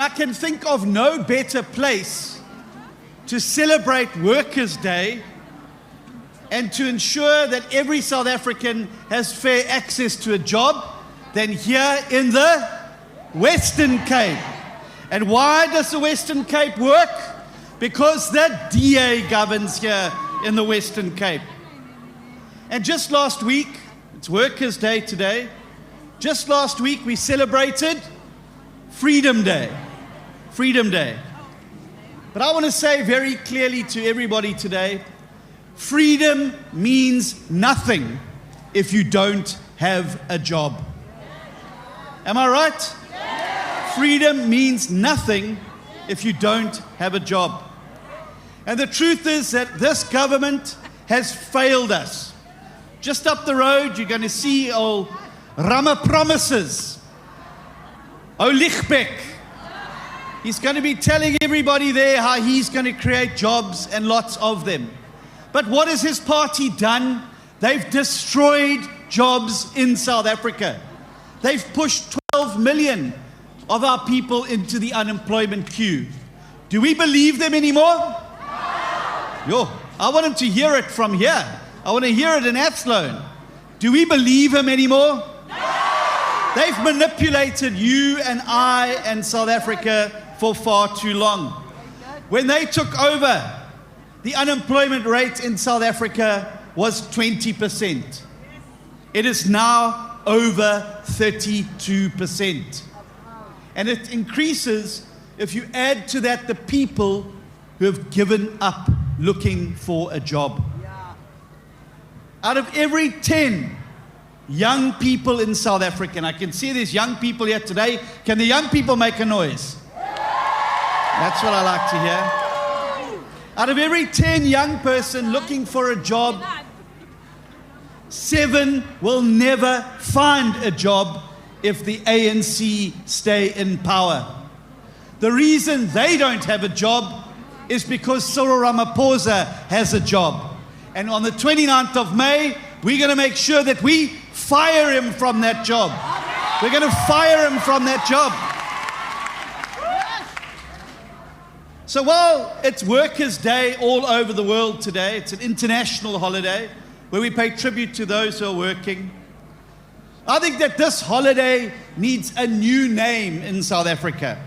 I can think of no better place to celebrate Workers' Day and to ensure that every South African has fair access to a job than here in the Western Cape. And why does the Western Cape work? Because the DA governs here in the Western Cape. And just last week, it's Workers' Day today, just last week we celebrated Freedom Day. Freedom Day. But I want to say very clearly to everybody today, freedom means nothing if you don't have a job. Am I right? Yes. Freedom means nothing if you don't have a job. And the truth is that this government has failed us. Just up the road, you're going to see old Rama Promises. Lichbeck. He's going to be telling everybody there how he's going to create jobs and lots of them. But what has his party done? They've destroyed jobs in South Africa. They've pushed 12 million of our people into the unemployment queue. Do we believe them anymore? Yo, I want him to hear it from here. I want to hear it in Athlone. Do we believe him anymore? They've manipulated you and I and South Africa for far too long. When they took over, the unemployment rate in South Africa was 20%. It is now over 32%. And it increases if you add to that the people who have given up looking for a job. Out of every 10 young people in South Africa, and I can see there's young people here today, can the young people make a noise? That's what I like to hear. Out of every 10 young person looking for a job, 7 will never find a job if the ANC stay in power. The reason they don't have a job is because Cyril Ramaphosa has a job. And on the 29th of May, we're going to make sure that we fire him from that job. We're going to fire him from that job. So while it's Workers' Day all over the world today, it's an international holiday where we pay tribute to those who are working. I think that this holiday needs a new name in South Africa.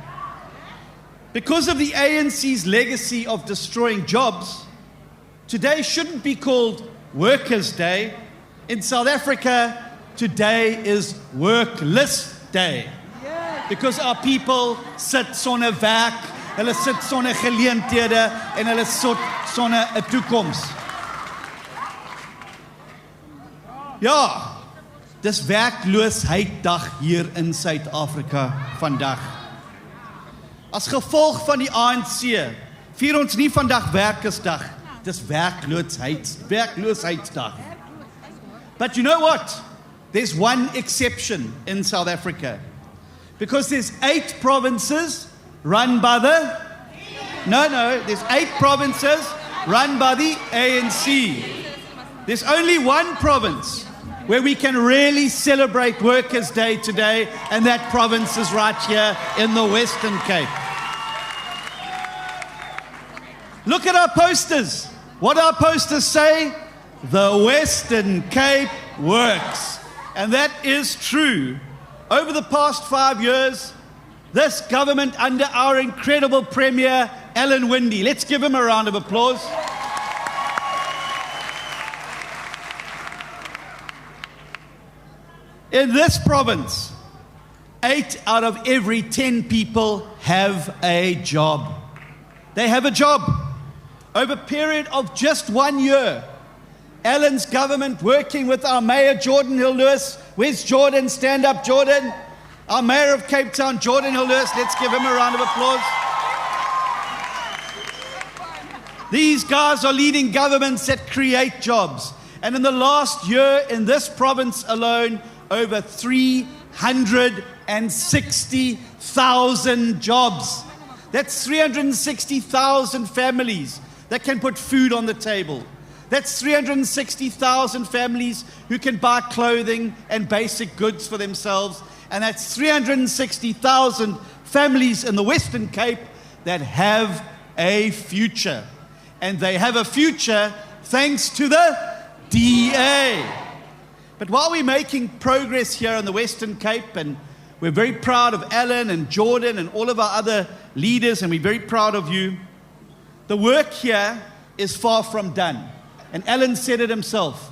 Because of the ANC's legacy of destroying jobs, today shouldn't be called Workers' Day. In South Africa, today is Workless Day. Because our people sit sonder werk, hulle sit sonder geleenthede en hulle sit sonder 'n toekoms. Ja, dis werkloosheidsdag hier in Suid-Afrika vandag. As gevolg van die ANC vier ons nie vandag Werkersdag, dis werkloosheidsdag. But you know what? There's one exception in South Africa. Because there's 8 provinces run by the... there's 8 provinces run by the ANC. There's only one province where we can really celebrate Workers' Day today, and that province is right here in the Western Cape. Look at our posters. What our posters say? The Western Cape works. And that is true. Over the past 5 years, this government under our incredible Premier, Alan Winde, let's give him a round of applause. In this province, 8 out of every 10 people have a job. They have a job. Over a period of just 1 year, Alan's government, working with our Mayor, Jordan Hill-Lewis. Where's Jordan? Stand up, Jordan. Our Mayor of Cape Town, Jordan Hill-Lewis. Let's give him a round of applause. These guys are leading governments that create jobs. And in the last year, in this province alone, over 360,000 jobs. That's 360,000 families that can put food on the table. That's 360,000 families who can buy clothing and basic goods for themselves. And that's 360,000 families in the Western Cape that have a future. And they have a future thanks to the DA. But while we're making progress here in the Western Cape, and we're very proud of Alan and Jordan and all of our other leaders, and we're very proud of you, the work here is far from done. And Alan said it himself.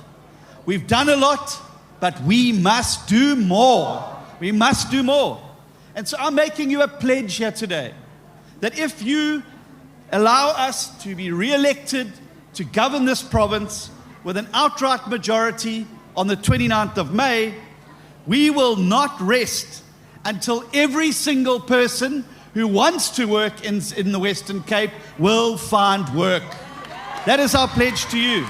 We've done a lot, but we must do more. We must do more. And so I'm making you a pledge here today that if you allow us to be re-elected to govern this province with an outright majority on the 29th of May, we will not rest until every single person who wants to work in the Western Cape will find work. That is our pledge to you.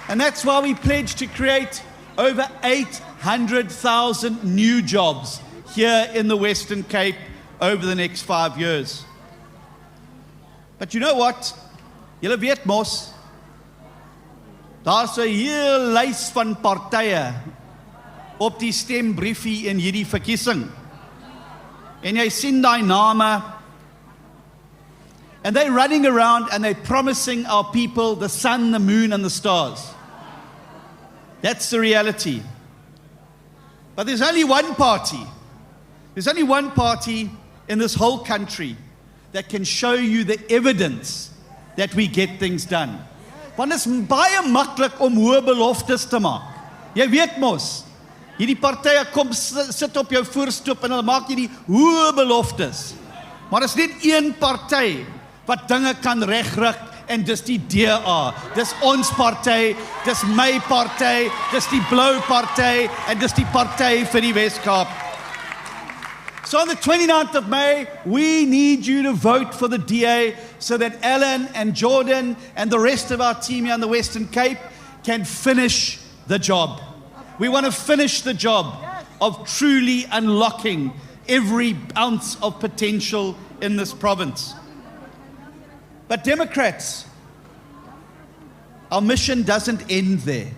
And that's why we pledge to create over 800,000 new jobs here in the Western Cape over the next 5 years. But you know what? Julle weet mos, daar's 'n hele lys van partye op die stembriefie in hierdie verkiesing. En jy sien daai name, and they're running around and they're promising our people the sun, the moon, and the stars. That's the reality. But there's only one party. There's only one party in this whole country that can show you the evidence that we get things done. Want is baie maklik om hoë beloftes te maak. Jy weet mos, hierdie partye kom sit op jou voorstoep en hulle maak hierdie hoë beloftes. Maar is net een party wat dinge kan regryk, en dis die DA. Dis ons party, dis my party, dis die blou party, en dis die party vir die Wes-Kaap. So on the 29th of May, we need you to vote for the DA so that Alan and Jordan and the rest of our team here in the Western Cape can finish the job. We want to finish the job of truly unlocking every ounce of potential in this province. But Democrats, our mission doesn't end there.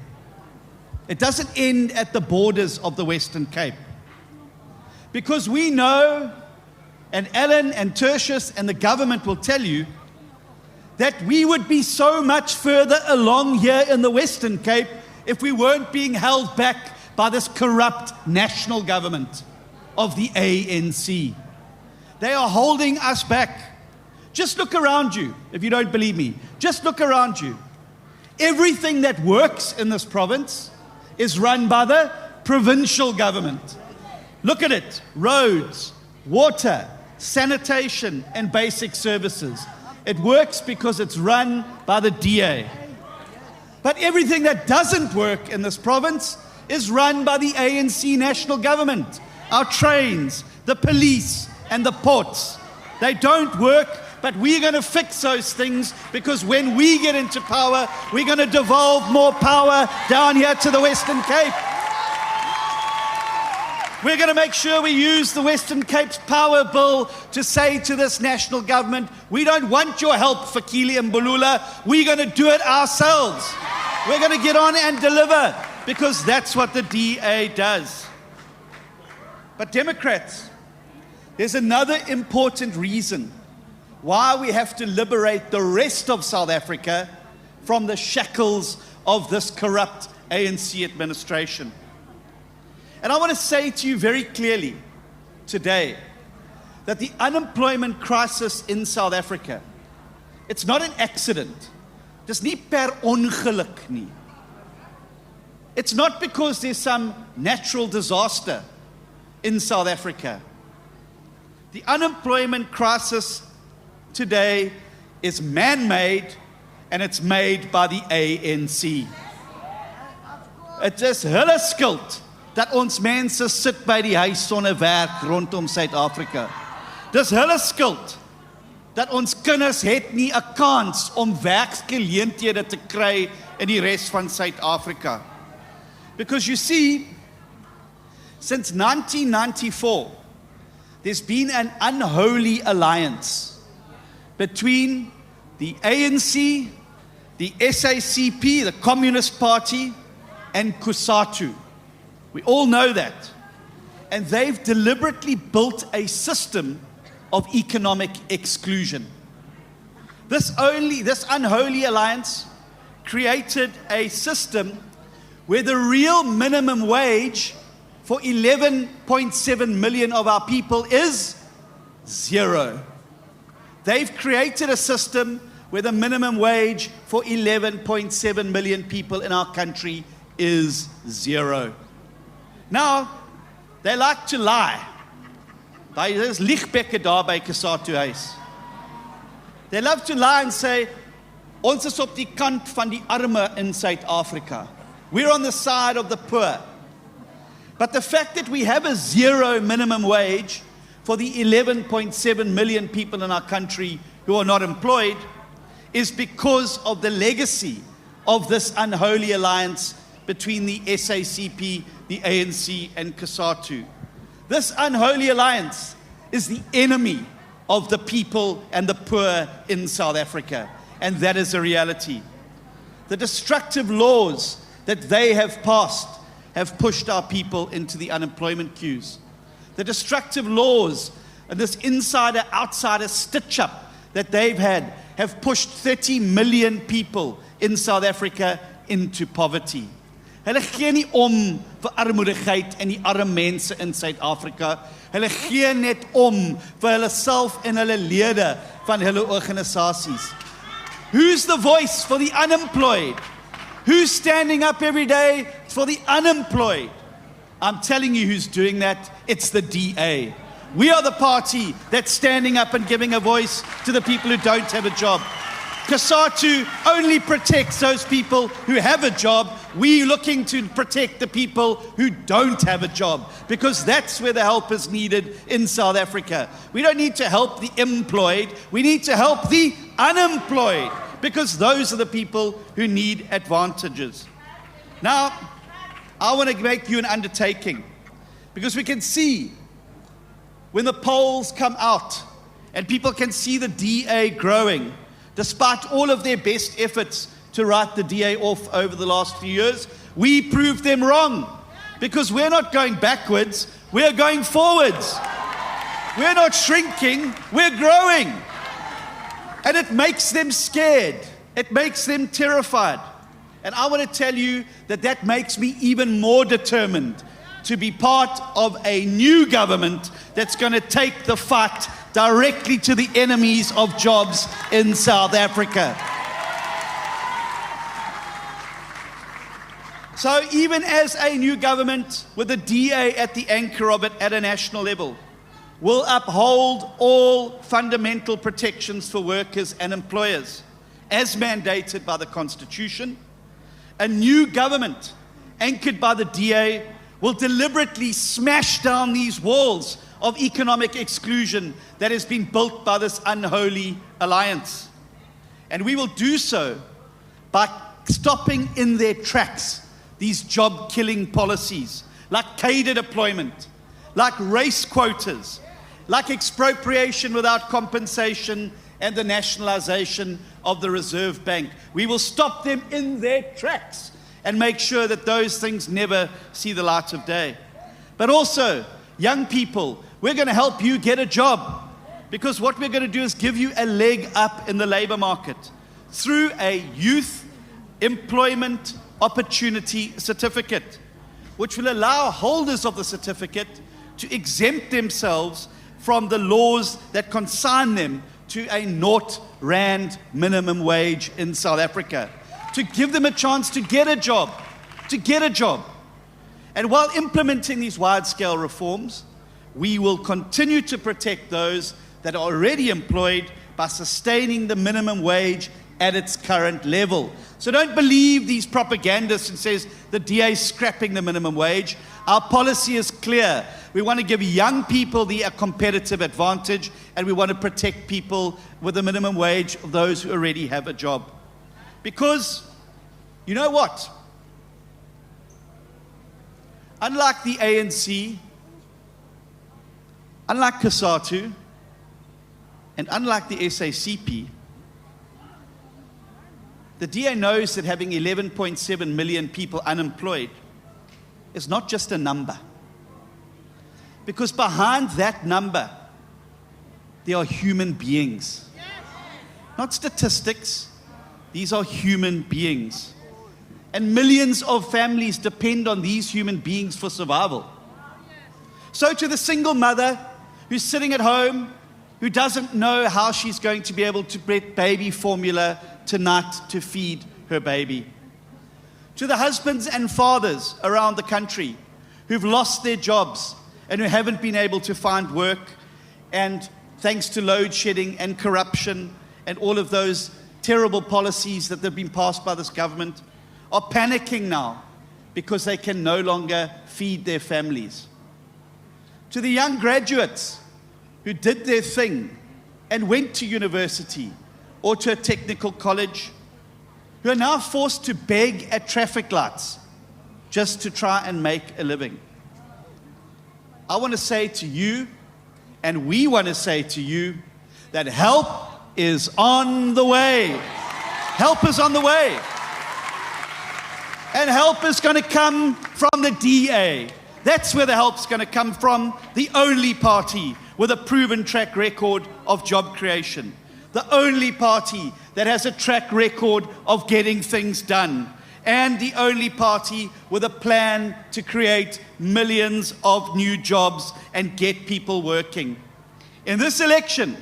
It doesn't end at the borders of the Western Cape. Because we know, and Alan and Tertius and the government will tell you, that we would be so much further along here in the Western Cape if we weren't being held back by this corrupt national government of the ANC. They are holding us back. Just look around you, if you don't believe me. Just look around you. Everything that works in this province is run by the provincial government. Look at it. Roads, water, sanitation, and basic services. It works because it's run by the DA. But everything that doesn't work in this province is run by the ANC national government. Our trains, the police, and the ports. They don't work, but we're going to fix those things because when we get into power, we're going to devolve more power down here to the Western Cape. We're going to make sure we use the Western Cape's power bill to say to this national government, we don't want your help for Kili and Bulula. We're going to do it ourselves. We're going to get on and deliver because that's what the DA does. But Democrats, there's another important reason why we have to liberate the rest of South Africa from the shackles of this corrupt ANC administration. And I want to say to you very clearly today that the unemployment crisis in South Africa, it's not an accident. Dis nie per ongeluk nie. It's not because there's some natural disaster in South Africa. The unemployment crisis today is man-made and it's made by the ANC. It is hulle skuld dat ons mense sit by die huis sonder werk rondom Suid-Afrika. Dis hulle skuld dat ons kinders het nie 'n kans om werksgeleenthede te kry in die res van Suid-Afrika. Because you see, since 1994, there's been an unholy alliance between the ANC, the SACP, the Communist Party, and COSATU. We all know that. And they've deliberately built a system of economic exclusion. This unholy alliance created a system where the real minimum wage for 11.7 million of our people is zero. They've created a system where the minimum wage for 11.7 million people in our country is zero. Now, they like to lie. There's liegbekke daar by Kusatu-huis. They love to lie and say, ons is op die kant van die arme in Suid-Afrika. We're on the side of the poor. But the fact that we have a zero minimum wage for the 11.7 million people in our country who are not employed is because of the legacy of this unholy alliance between the SACP, the ANC, and COSATU. This unholy alliance is the enemy of the people and the poor in South Africa, and that is a reality. The destructive laws that they have passed have pushed our people into the unemployment queues. The destructive laws and this insider-outsider stitch-up that they've had have pushed 30 million people in South Africa into poverty. Hulle gee nie om vir armoedigheid en die arme mense in Suid-Afrika. Hulle gee net om vir hulle self en hulle lede van hulle organisasies. Who's the voice for the unemployed? Who's standing up every day for the unemployed? I'm telling you who's doing that. It's the DA. We are the party that's standing up and giving a voice to the people who don't have a job. COSATU only protects those people who have a job. We're looking to protect the people who don't have a job, because that's where the help is needed in South Africa. We don't need to help the employed. We need to help the unemployed, because those are the people who need advantages. Now, I want to make you an undertaking, because we can see when the polls come out and people can see the DA growing, despite all of their best efforts to write the DA off over the last few years, we proved them wrong, because we're not going backwards, we're going forwards. We're not shrinking, we're growing. And it makes them scared. It makes them terrified. And I want to tell you that that makes me even more determined to be part of a new government that's going to take the fight directly to the enemies of jobs in South Africa. So even as a new government with the DA at the anchor of it at a national level, will uphold all fundamental protections for workers and employers, as mandated by the Constitution. A new government, anchored by the DA, will deliberately smash down these walls of economic exclusion that has been built by this unholy alliance. And we will do so by stopping in their tracks these job-killing policies, like cadre deployment, like race quotas, like expropriation without compensation, and the nationalization of the Reserve Bank. We will stop them in their tracks and make sure that those things never see the light of day. But also, young people, we're going to help you get a job, because what we're going to do is give you a leg up in the labor market through a youth employment opportunity certificate, which will allow holders of the certificate to exempt themselves from the laws that consign them to a R0 minimum wage in South Africa, to give them a chance to get a job, And while implementing these wide-scale reforms, we will continue to protect those that are already employed by sustaining the minimum wage at its current level. So don't believe these propagandists who says the DA is scrapping the minimum wage. Our policy is clear. We want to give young people a competitive advantage, and we want to protect people with the minimum wage of those who already have a job. Because, you know what? Unlike the ANC, unlike COSATU, and unlike the SACP, the DA knows that having 11.7 million people unemployed is not just a number. Because behind that number, there are human beings. Not statistics. These are human beings. And millions of families depend on these human beings for survival. So to the single mother who's sitting at home, who doesn't know how she's going to be able to get baby formula tonight to feed her baby. To the husbands and fathers around the country who've lost their jobs and who haven't been able to find work, and thanks to load shedding and corruption and all of those terrible policies that have been passed by this government, are panicking now because they can no longer feed their families. To the young graduates who did their thing and went to university or to a technical college, who are now forced to beg at traffic lights just to try and make a living. I want to say to you, and we want to say to you, that help is on the way. Help is on the way. And help is going to come from the DA. That's where the help's going to come from, the only party with a proven track record of job creation. The only party that has a track record of getting things done. And the only party with a plan to create millions of new jobs and get people working. In this election,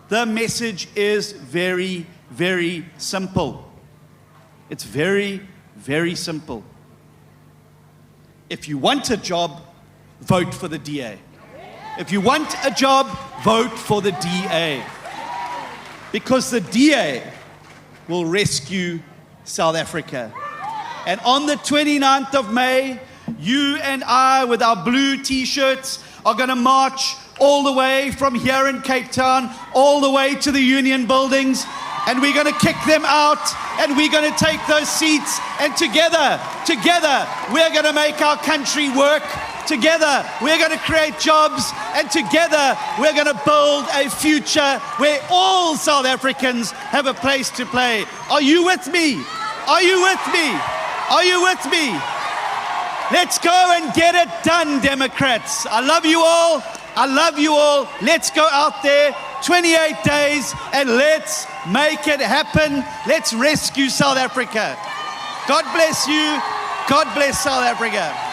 the message is very, very simple. It's very, very simple. If you want a job, vote for the DA. If you want a job, vote for the DA. Because the DA will rescue South Africa. And on the 29th of May, you and I, with our blue t-shirts, are going to march all the way from here in Cape Town, all the way to the Union buildings, and we're going to kick them out, and we're going to take those seats, and together, we're going to make our country work. Together, we're going to create jobs, and together, we're going to build a future where all South Africans have a place to play. Are you with me? Are you with me? Are you with me? Let's go and get it done, Democrats. I love you all. I love you all. Let's go out there, 28 days, and let's make it happen. Let's rescue South Africa. God bless you. God bless South Africa.